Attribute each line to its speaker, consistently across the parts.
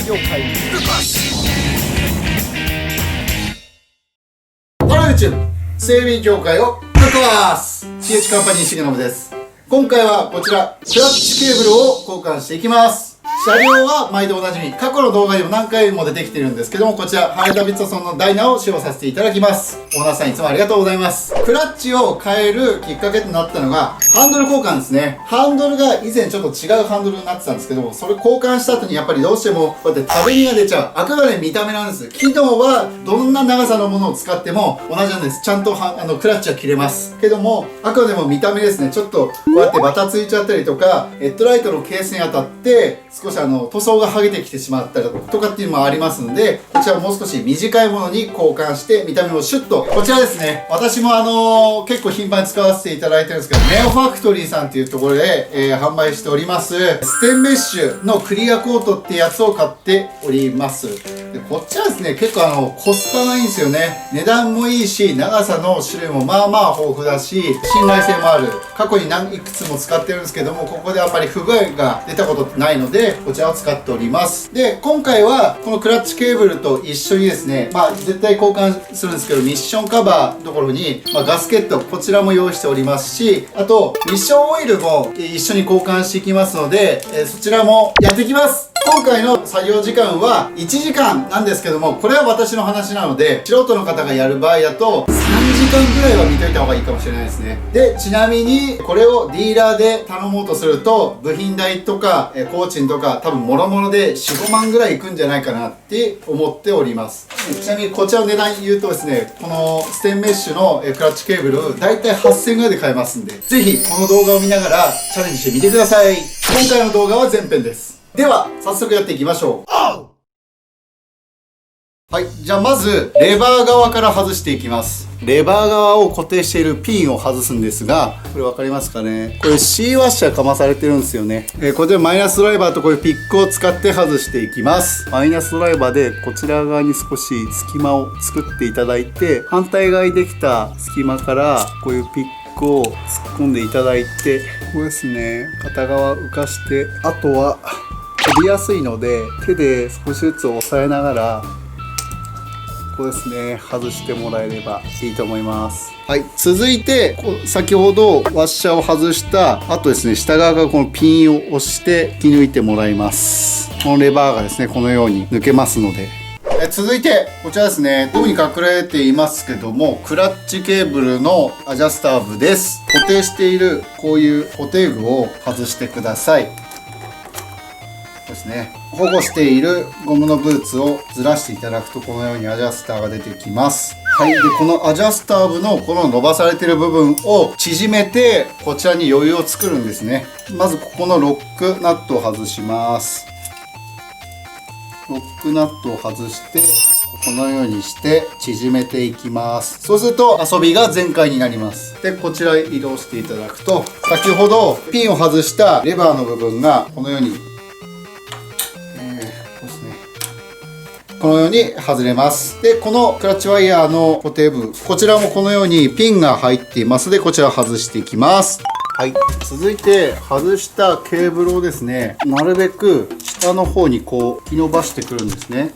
Speaker 1: 業界ぶっ壊す。
Speaker 2: YouTube 整備業界をぶっ壊す CH カンパニー重信です。今回はこちらクラッチケーブルを交換していきます。車両は毎度おなじみ、過去の動画にも何回も出てきてるんですけども、こちらハーレーダビッドソンのダイナを使用させていただきます。オーナーさんいつもありがとうございます。クラッチを変えるきっかけとなったのがハンドル交換ですね。ハンドルが以前ちょっと違うハンドルになってたんですけども、それ交換した後にやっぱりどうしてもこうやってたるみが出ちゃう。あくまで見た目なんです。機能はどんな長さのものを使っても同じなんです。ちゃんとクラッチは切れますけども、あくまでも見た目ですね。ちょっとこうやってバタついちゃったりとか、ヘッドライトのケースに当たって少し塗装が剥げてきてしまったりとかっていうのもありますので、こちらもう少し短いものに交換して見た目もシュッと。こちらですね、私も結構頻繁に使わせていただいてるんですけど、ネオファクトリーさんっていうところで、販売しておりますステンメッシュのクリアコートってやつを買っております。でこっちはですね、結構コスパがいいんですよね。値段もいいし、長さの種類もまあまあ豊富だし、信頼性もある。過去にいくつも使ってるんですけども、ここであんまり不具合が出たことないので、こちらを使っております。で、今回はこのクラッチケーブルと一緒にですね、絶対交換するんですけど、ミッションカバーのところに、ガスケット、こちらも用意しておりますし、あと、ミッションオイルも一緒に交換していきますので、そちらもやっていきます。今回の作業時間は1時間なんですけども、これは私の話なので、素人の方がやる場合だと3時間ぐらいは見といた方がいいかもしれないですね。で、ちなみにこれをディーラーで頼もうとすると、部品代とか工賃とか多分もろもろで4、5万ぐらいいくんじゃないかなって思っております。ちなみにこちらの値段言うとですね、このステンメッシュのクラッチケーブルだいたい8000円ぐらいで買えますんで、ぜひこの動画を見ながらチャレンジしてみてください。今回の動画は前編です。では、早速やっていきましょう。はい。じゃあまず、レバー側から外していきます。レバー側を固定しているピンを外すんですが、これ分かりますかね？これ C ワッシャーかまされてるんですよね。これでマイナスドライバーとこういうピックを使って外していきます。マイナスドライバーでこちら側に少し隙間を作っていただいて、反対側にできた隙間からこういうピックを突っ込んでいただいて、ここですね、片側浮かして、あとは飛びやすいので手で少しずつ押さえながら、ここですね、外してもらえればいいと思います。はい、続いて先ほどワッシャーを外した後ですね、下側がこのピンを押して引き抜いてもらいます。このレバーがですね、このように抜けますので。続いてこちらですね、特に隠れていますけども、クラッチケーブルのアジャスター部です。固定しているこういう固定具を外してください。ですね、保護しているゴムのブーツをずらしていただくと、このようにアジャスターが出てきます。はい。で、このアジャスター部のこの伸ばされている部分を縮めて、こちらに余裕を作るんですね。まずここのロックナットを外します。ロックナットを外して、このようにして縮めていきます。そうすると遊びが全開になります。で、こちらへ移動していただくと、先ほどピンを外したレバーの部分がこのようにこのように外れます。で、このクラッチワイヤーの固定部、こちらもこのようにピンが入っていますので、こちらを外していきます。はい。続いて、外したケーブルをですね、なるべく下の方にこう引き伸ばしてくるんですね。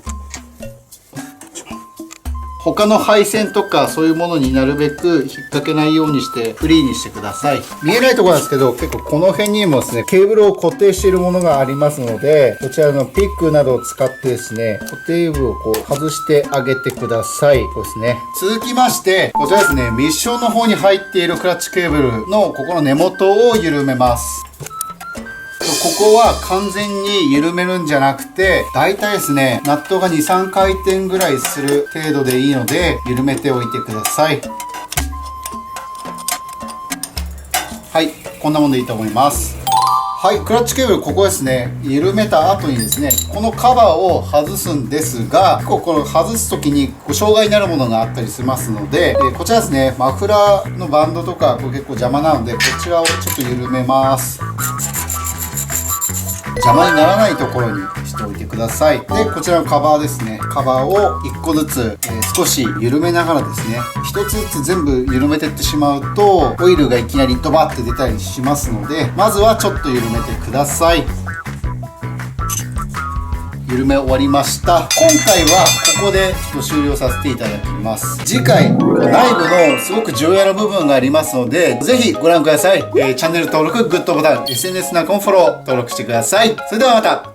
Speaker 2: 他の配線とかそういうものになるべく引っ掛けないようにしてフリーにしてください。見えないところなんですけど、結構この辺にもですね、ケーブルを固定しているものがありますので、こちらのピックなどを使ってですね、固定部をこう外してあげてください。こうですね。続きまして、こちらですね、ミッションの方に入っているクラッチケーブルのここの根元を緩めます。ここは完全に緩めるんじゃなくて、だいたいですね、ナットが2、3回転ぐらいする程度でいいので、緩めておいてください。はい、こんなもんでいいと思います。はい、クラッチケーブル、ここですね、緩めた後にですね、このカバーを外すんですが、結構この外す時に障害になるものがあったりしますので、こちらですね、マフラーのバンドとかこれ結構邪魔なので、こちらをちょっと緩めます。邪魔にならないところにしておいてください。で、こちらのカバーですね。カバーを1個ずつ、少し緩めながらですね、1つずつ全部緩めていってしまうと、オイルがいきなりドバって出たりしますので、まずはちょっと緩めてください。緩め終わりました。今回はここでちょっと終了させていただきます。次回、内部のすごく重要な部分がありますので、ぜひご覧ください。チャンネル登録、グッドボタン、SNS なんかもフォロー、登録してください。それではまた。